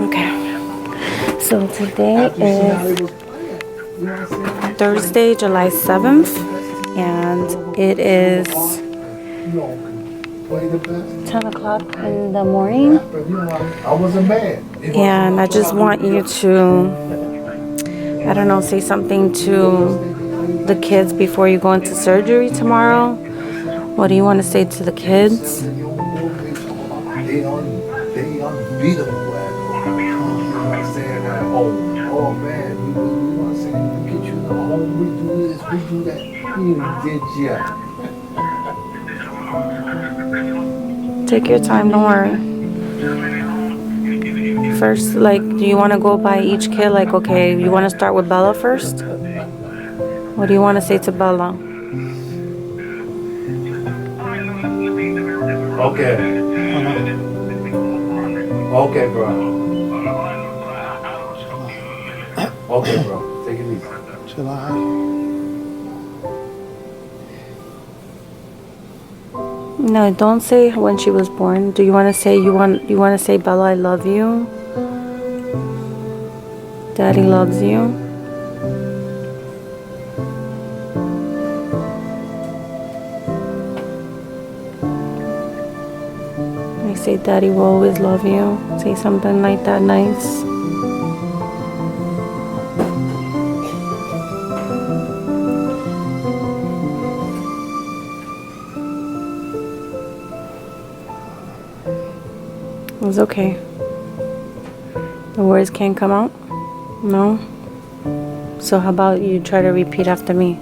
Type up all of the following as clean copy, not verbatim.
Okay. So today is Thursday, July 7th, and it is 10 o'clock in the morning. And I just want you to, I don't know, say something to the kids before you go into surgery tomorrow. What do you want to say to the kids? They unbeatable at saying that, oh man, we want to say, we get you the home, we do this, we do that. We did yet. Take your time, don't worry. First, like, do you want to go by each kid? Like, okay, you want to start with Bella first? What do you want to say to Bella? Okay. Okay, bro. Okay, bro. Take it easy. July. No, don't say when she was born. Do you want to say you want to say Bella, I love you? Daddy loves you. I say Daddy will always love you. Say something like that nice. It's okay. The words can't come out? No? So how about you try to repeat after me?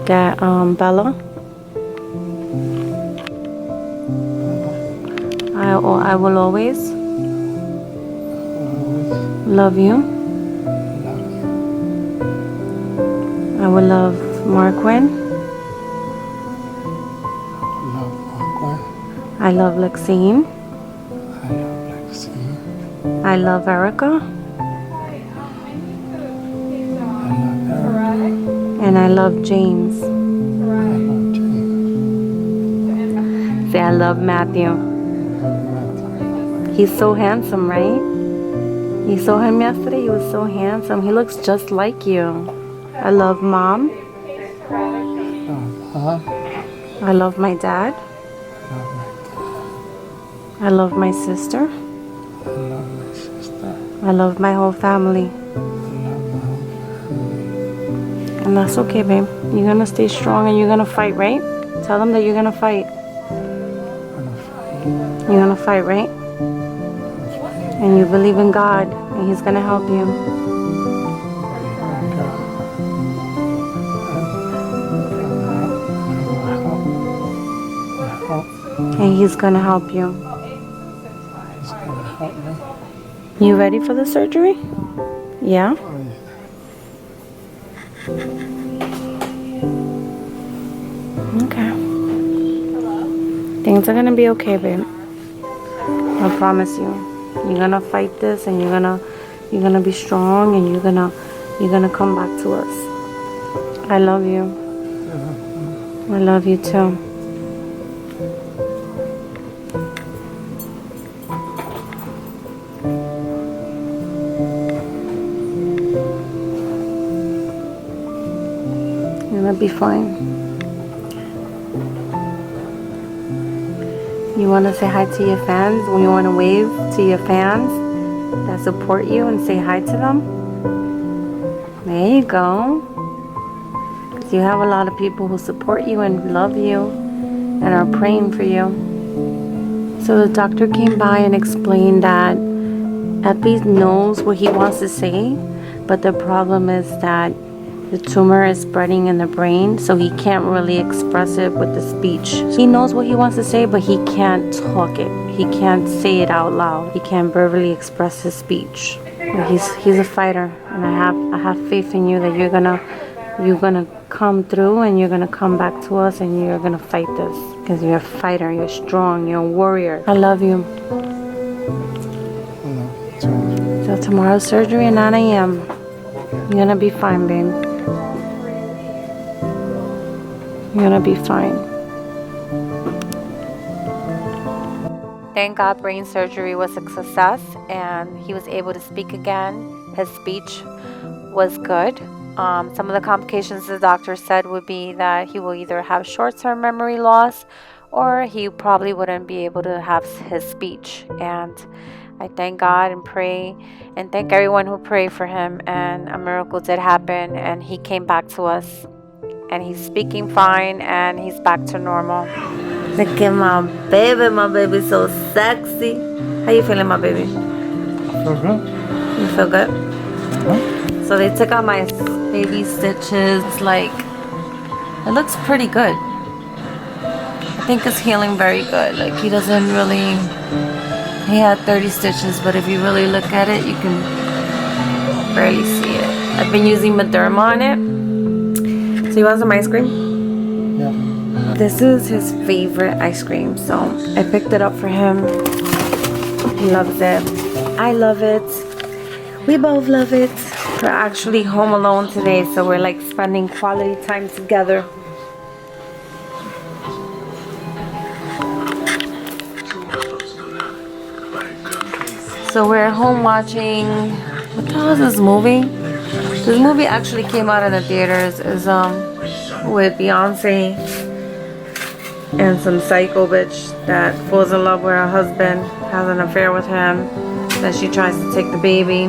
That, Bella? I will always love you. I will love Marquin. I love Lexine. I love Erica. And I love James. Say I love Matthew. He's so handsome, right? You saw him yesterday? He was so handsome. He looks just like you. I love Mom. I love my dad. I love my sister. I love my whole family. And that's okay, babe. You're gonna stay strong and you're gonna fight, right? Tell them that you're gonna fight. You're gonna fight, right? And you believe in God and He's gonna help you. And He's gonna help you. You ready for the surgery? Yeah? Okay. Things are gonna be okay, babe. I promise you. You're gonna fight this and you're gonna be strong and you're gonna come back to us. I love you. I love you too. You're gonna be fine. You want to say hi to your fans? When you want to wave to your fans that support you and say hi to them? There you go. Because you have a lot of people who support you and love you and are praying for you. So the doctor came by and explained that Epi knows what he wants to say, but the problem is that the tumor is spreading in the brain, so he can't really express it with the speech. He knows what he wants to say, but he can't talk it. He can't say it out loud. He can't verbally express his speech. But he's a fighter, and I have faith in you that you're gonna come through and you're gonna come back to us and you're gonna fight this because you're a fighter. You're strong. You're a warrior. I love you. So tomorrow's surgery at 9 a.m. You're gonna be fine, babe. You're gonna be fine. thank God brain surgery was a success and he was able to speak again. His speech was good. Some of the complications the doctor said would be that he will either have short-term memory loss or he probably wouldn't be able to have his speech. And I thank God and pray and thank everyone who prayed for him, and a miracle did happen and he came back to us and he's speaking fine and he's back to normal. Look at my baby's so sexy. How you feeling, my baby? I feel good. You feel good? Huh? So they took out my baby stitches. Like, it looks pretty good. I think it's healing very good. Like, he doesn't really, he had 30 stitches, but if you really look at it, you can barely see it. I've been using Mederma on it. So you want some ice cream? Yeah. This is his favorite ice cream, so I picked it up for him. He loves it. I love it. We both love it. We're actually home alone today, so we're like spending quality time together. So we're home watching, what the hell is this movie? This movie actually came out in the theaters. Is with Beyonce and some psycho bitch that falls in love with her husband, has an affair with him, then she tries to take the baby,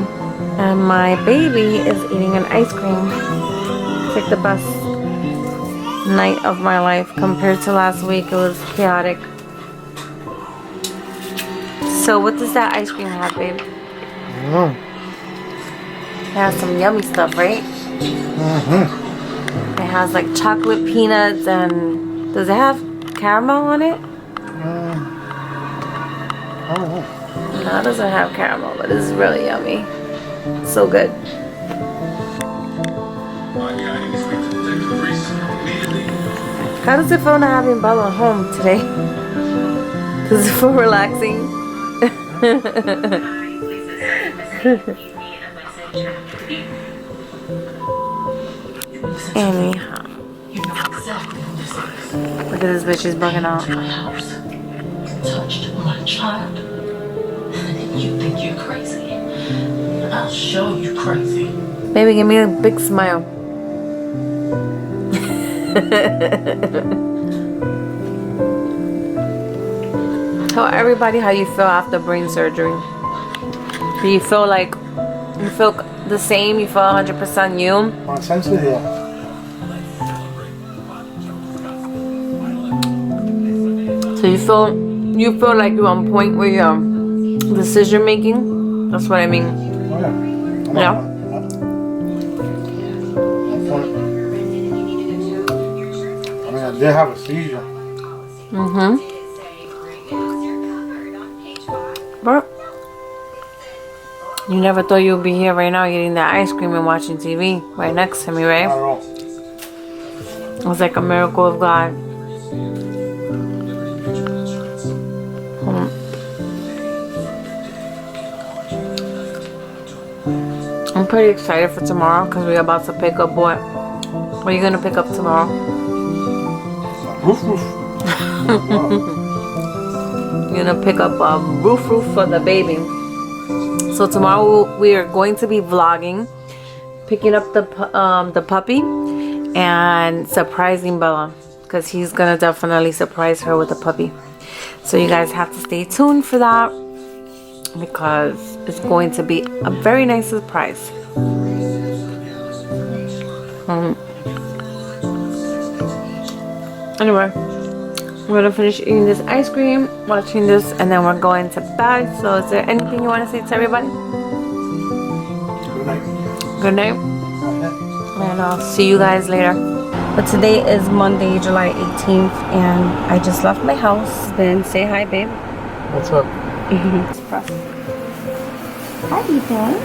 and my baby is eating an ice cream. It's like the best night of my life. Compared to last week, it was chaotic. So what does that ice cream have, babe? It has some yummy stuff, right? It has like chocolate peanuts, and does it have caramel on it? I don't know. No, it doesn't have caramel, but it's really yummy. So good. How does it feel not having Bella home today? Does it feel relaxing? Anyhow. Look at this bitch, she's bugging out. Touched my child. You think you're crazy? I'll show you crazy. Baby, give me a big smile. Tell everybody how you feel after brain surgery. Do you feel like you feel the same? You feel 100% you? My senses, yeah. So you feel like you're on point with your decision making? That's what I mean. Oh yeah. Yeah. I mean, I did have a seizure. But you never thought you would be here right now eating that ice cream and watching TV right next to me, right? Not at all. It was like a miracle of God. I'm pretty excited for tomorrow because we're about to pick up what? What are you going to pick up tomorrow? Roof, roof. You're going to pick up a roof for the baby. So tomorrow we are going to be vlogging, picking up the puppy and surprising Bella, because he's gonna definitely surprise her with the puppy. So you guys have to stay tuned for that, because it's going to be a very nice surprise. Anyway, we're gonna finish eating this ice cream, watching this, and then we're going to bed. So is there anything you want to say to everybody? Good night. Good night. And I'll see you guys later. But today is Monday, July 18th, and I just left my house. Then say hi, babe. What's up? Hi, Ethan.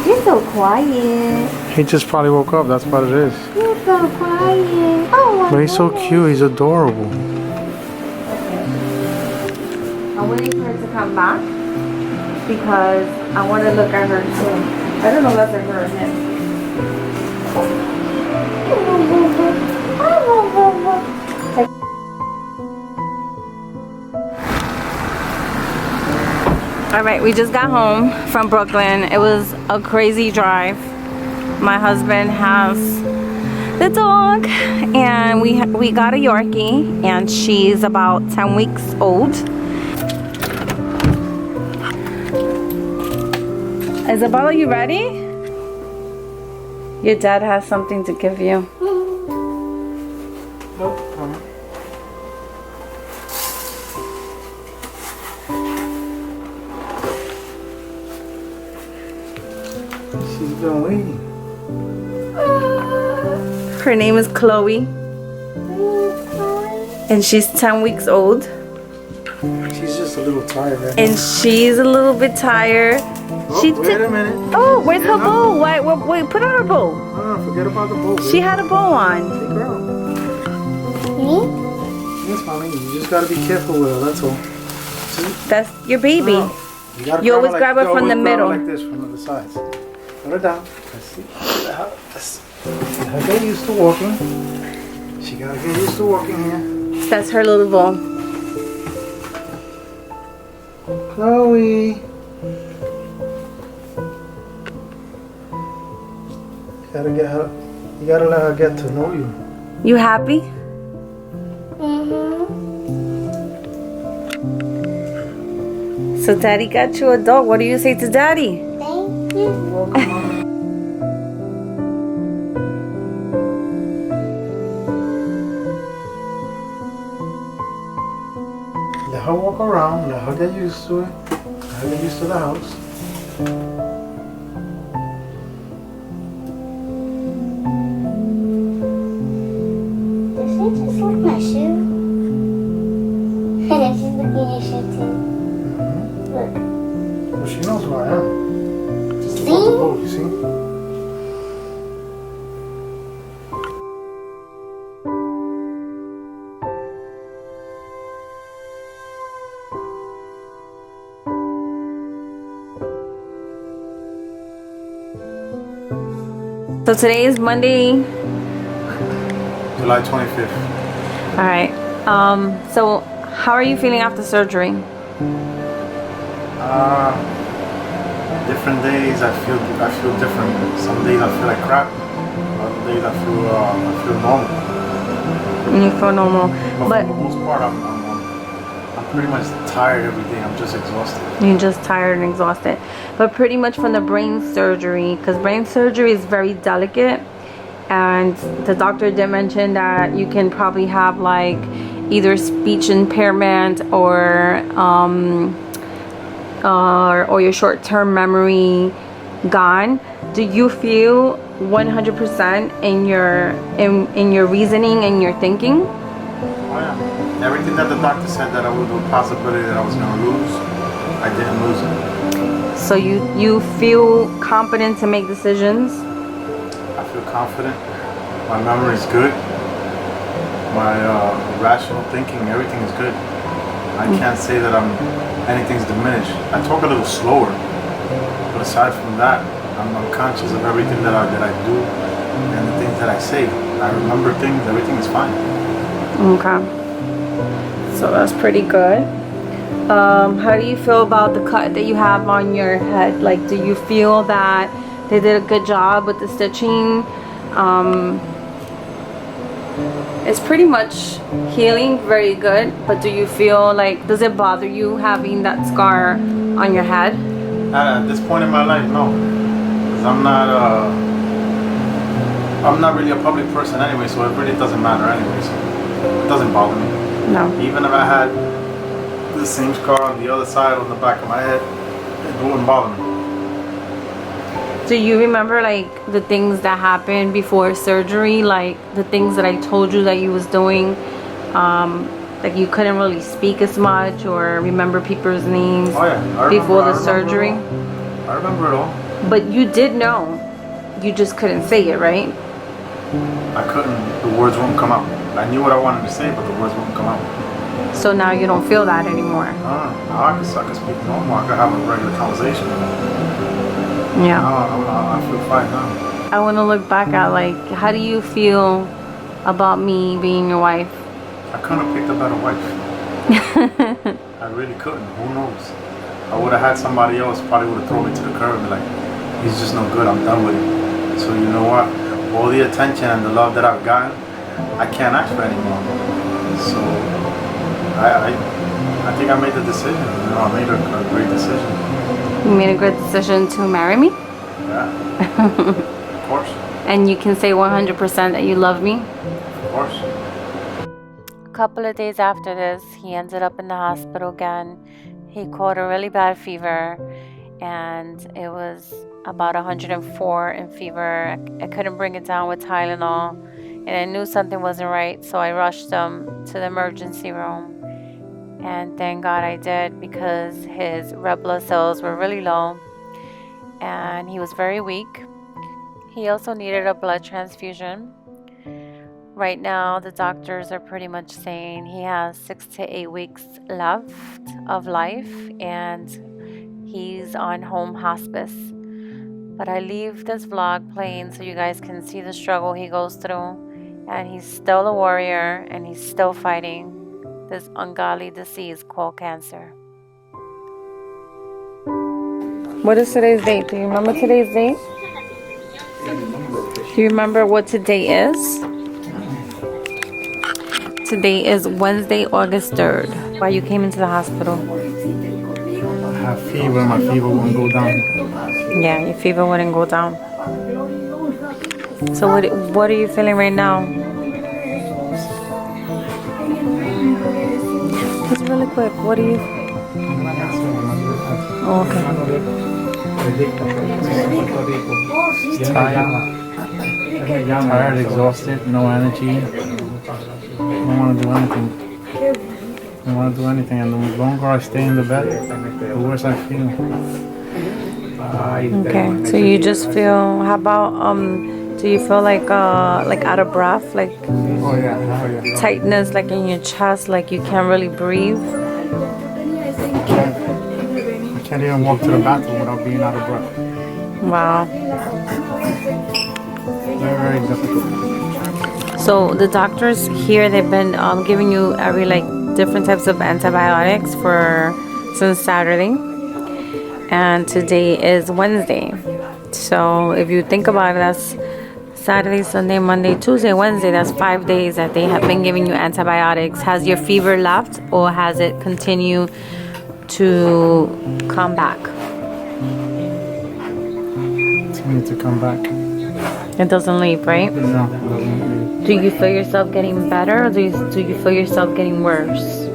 You're so quiet. He just probably woke up. That's what it is. You're so quiet. Oh, But he's so cute. He's adorable. I'm waiting for her to come back because I want to look at her too. I don't know if that's her or him. All right, we just got home from Brooklyn. It was a crazy drive. My husband has the dog, and we got a Yorkie, and she's about 10 weeks old. Isabella, you ready? Your dad has something to give you. She's been waiting. Her name is Chloe, and she's 10 weeks old. She's just a little tired right And she's a little bit tired. now. She Wait a minute. Oh, where's her bow? Wait, put on her bow. No, forget about the boat. She had a bow on. Hey, girl. Yes, mommy. You just gotta be careful with her. That's all. See? That's your baby. No. You always grab her from the middle. Like this, from the sides. Put her down. Let's see. Let her get used to walking. She gotta get used to walking here. That's her little bow. Chloe. You gotta let her get to know you. You happy? So daddy got you a dog. What do you say to daddy? Thank you. Welcome, mommy. Let her walk around. Let her get used to it. Let her get used to the house. Does she just lick my shoe? And she's licking your shoe too. Look. Well, she knows who I am. See? Oh, you see? So today is Monday. July 25th. All right. So how are you feeling after surgery? Different days I feel different. Some days I feel like crap. Other days I feel normal. You feel normal, But but for the most part, I'm pretty much tired every day. I'm just exhausted. you're just tired and exhausted. But pretty much from the brain surgery, because brain surgery is very delicate, and the doctor did mention that you can probably have like either speech impairment or your short-term memory gone. Do you feel 100% in your reasoning and your thinking? Oh yeah. Everything that the doctor said that I would do, possibility that I was gonna lose, I didn't lose it. So you feel confident to make decisions? I feel confident. My memory is good. My rational thinking, everything is good. I can't say that anything's diminished. I talk a little slower, but aside from that, I'm conscious of everything that I do and the things that I say. I remember things. Everything is fine. Okay. So that's pretty good. How do you feel about the cut that you have on your head? Like, do you feel that they did a good job with the stitching? It's pretty much healing very good, but do you feel like, does it bother you having that scar on your head? At this point in my life, no. 'Cause I'm not really a public person anyway, so it really doesn't matter anyway. So it doesn't bother me. No. Even if I had the same scar on the other side on the back of my head, it wouldn't bother me. Do you remember like the things that happened before surgery, like the things that I told you that you was doing? Like you couldn't really speak as much or remember people's names Oh yeah, before the surgery? I remember it all. But you did know, you just couldn't say it, right? I couldn't, the words wouldn't come out. I knew what I wanted to say, but the words wouldn't come out. So now you don't feel that anymore. Now I can speak normal, I can have a regular conversation. Yeah. I feel fine now. I want to look back at like, how do you feel about me being your wife? I couldn't have picked a better wife. I really couldn't. Who knows? I would have had somebody else probably would have thrown me to the curb and be like, he's just no good, I'm done with him. So you know what? All the attention and the love that I've gotten, I can't ask for anymore. So I think I made the decision. You know, I made a great decision. You made a great decision to marry me? Yeah. Of course. And you can say 100% that you love me? Of course. A couple of days after this, he ended up in the hospital again. He caught a really bad fever, and it was about 104 in fever. I couldn't bring it down with Tylenol, and I knew something wasn't right, so I rushed him to the emergency room. And thank God I did, because his red blood cells were really low, and he was very weak. He also needed a blood transfusion. Right now, the doctors are pretty much saying he has 6 to 8 weeks left of life, and he's on home hospice. But I leave this vlog playing so you guys can see the struggle he goes through. And he's still a warrior, and he's still fighting this ungodly disease called cancer. What is today's date? Do you remember today's date? Do you remember what today is? Today is Wednesday, August 3rd. Why you came into the hospital? I have fever, my fever won't go down. Yeah, your fever wouldn't go down. So what are you feeling right now? Just really quick, what are you... Oh, okay. Tired, exhausted, no energy. I don't want to do anything. I don't want to do anything, and the longer I stay in the bed, the worse I feel. Okay, so you just feel, how about, do you feel like out of breath, like Oh yeah. tightness, like in your chest, like you can't really breathe? I can't even walk to the bathroom without being out of breath. Wow. Very, very difficult. So the doctors here, they've been giving you every different types of antibiotics since Saturday, and today is Wednesday. So if you think about it, that's Saturday, Sunday, Monday, Tuesday, Wednesday. That's 5 days that they have been giving you antibiotics. Has your fever left, or has it continued to come back? It's going to come back. It doesn't leave, right? No, it doesn't leave. Do you feel yourself getting better, or do you feel yourself getting worse?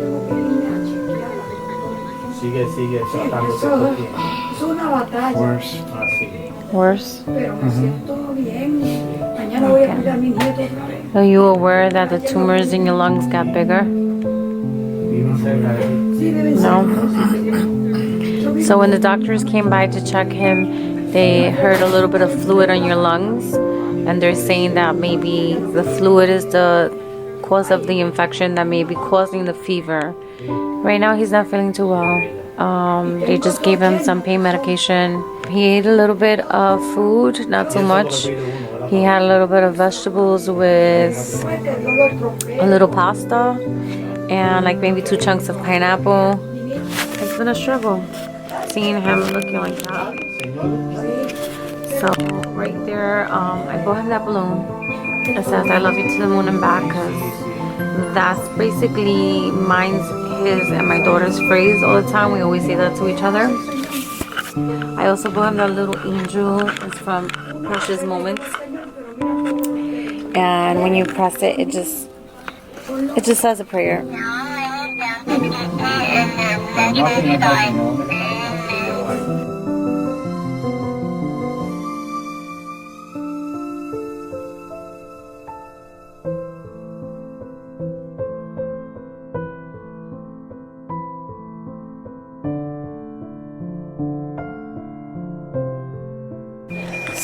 Worse. Worse? Are you aware that the tumors in your lungs got bigger? No? So when the doctors came by to check him, they heard a little bit of fluid on your lungs, and they're saying that maybe the fluid is the cause of the infection that may be causing the fever. Right now he's not feeling too well. They just gave him some pain medication. He ate a little bit of food, not too much. He had a little bit of vegetables with a little pasta and maybe 2 chunks of pineapple. It's been a struggle seeing him looking like that. So right there, I bought him that balloon. It says I love you to the moon and back, because that's basically his and my daughter's phrase all the time. We always say that to each other. I also bought him that little angel. It's from Precious Moments, and when you press it, it just says a prayer.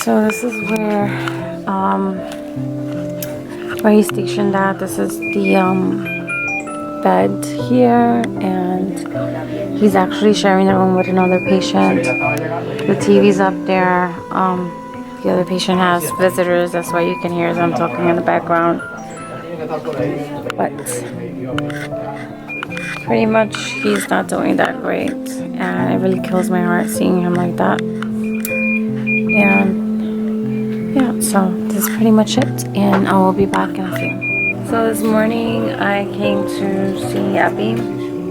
So this is where he's stationed at. This is the bed here, and he's actually sharing a room with another patient. The TV's up there. The other patient has visitors. That's why you can hear them talking in the background. But pretty much he's not doing that great, and it really kills my heart seeing him like that. And yeah, so this is pretty much it, and I will be back in a few. So this morning I came to see Abby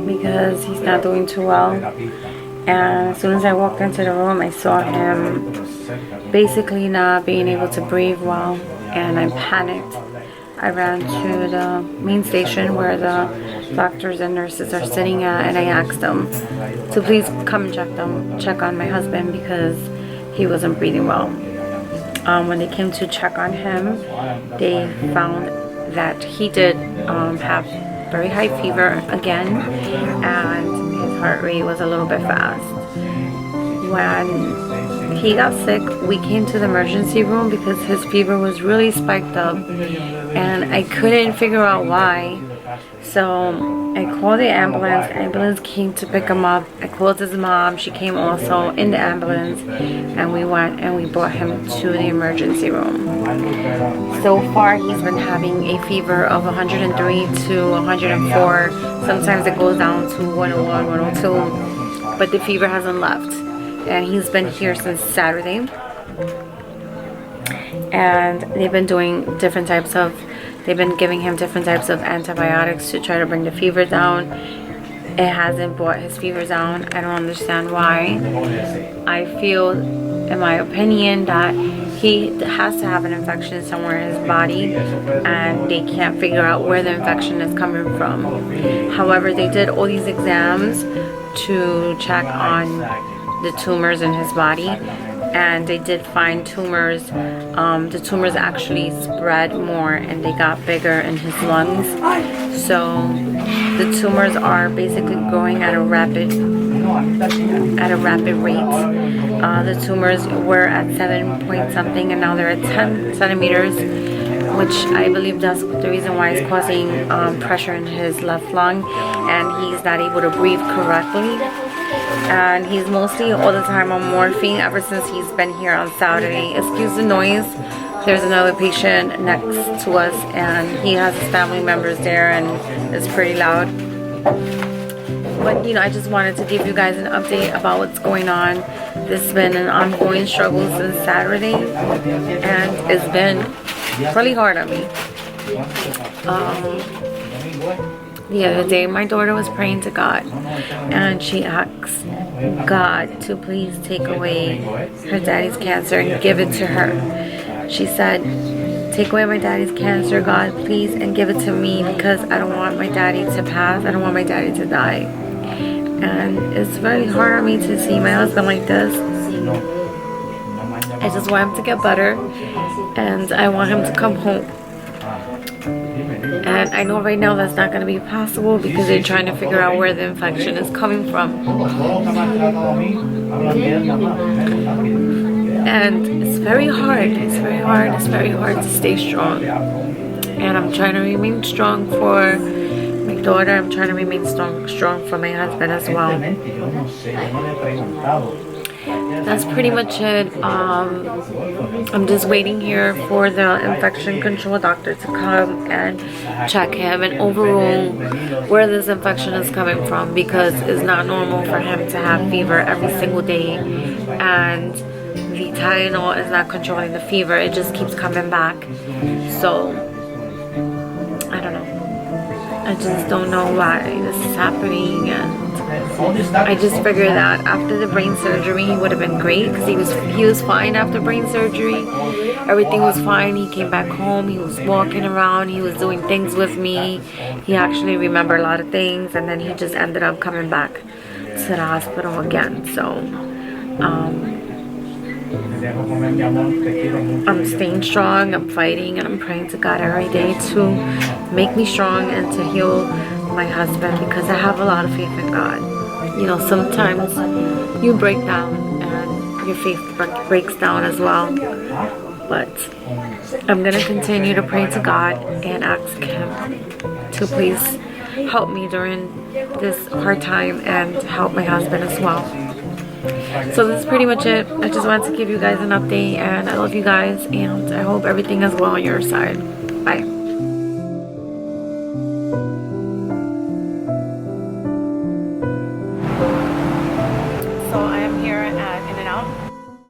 because he's not doing too well, and as soon as I walked into the room I saw him basically not being able to breathe well, and I panicked. I ran to the main station where the doctors and nurses are sitting at, and I asked them to please come and check on my husband because he wasn't breathing well. When they came to check on him, they found that he did have very high fever again, and his heart rate was a little bit fast. When he got sick, we came to the emergency room because his fever was really spiked up, and I couldn't figure out why. So I called the ambulance. The ambulance came to pick him up. I called his mom. She came also in the ambulance, and we went and we brought him to the emergency room. So far he's been having a fever of 103 to 104. Sometimes it goes down to 101, 102, but the fever hasn't left. And he's been here since Saturday, and they've been giving him different types of antibiotics to try to bring the fever down. It hasn't brought his fever down. I don't understand why. I feel, in my opinion, that he has to have an infection somewhere in his body, and they can't figure out where the infection is coming from. However, they did all these exams to check on the tumors in his body, and they did find tumors. The tumors actually spread more and they got bigger in his lungs. So the tumors are basically growing at a rapid rate. The tumors were at 7 point something, and now they're at 10 centimeters, which I believe that's the reason why it's causing pressure in his left lung, and he's not able to breathe correctly. And he's mostly all the time on morphine ever since he's been here on Saturday. Excuse the noise. There's another patient next to us, and he has his family members there, and it's pretty loud. But you know, I just wanted to give you guys an update about what's going on. This has been an ongoing struggle since Saturday, and it's been really hard on me. The other day my daughter was praying to God, and she asked God to please take away her daddy's cancer and give it to her. She said, take away my daddy's cancer, God, please, and give it to me, because I don't want my daddy to pass. I don't want my daddy to die. And it's very hard on me to see my husband like this. I just want him to get better, and I want him to come home. And I know right now that's not going to be possible because they're trying to figure out where the infection is coming from. And it's very hard. It's very hard. It's very hard to stay strong. And I'm trying to remain strong for my daughter. I'm trying to remain strong for my husband as well. That's pretty much it. I'm just waiting here for the infection control doctor to come and check him and overrule where this infection is coming from, because it's not normal for him to have fever every single day, and the Tylenol is not controlling the fever. It just keeps coming back. So I don't know. I just don't know why this is happening, and I just figured that after the brain surgery he would have been great, because he was fine after brain surgery. Everything was fine. He came back home. He was walking around. He was doing things with me. He actually remembered a lot of things, and then he just ended up coming back to the hospital again. So I'm staying strong. I'm fighting, and I'm praying to God every day to make me strong and to heal my husband, because I have a lot of faith in God. You know, sometimes you break down and your faith breaks down as well, but I'm gonna continue to pray to God and ask him to please help me during this hard time and help my husband as well. So this is pretty much it. I just wanted to give you guys an update, and I love you guys, and I hope everything is well on your side. Bye.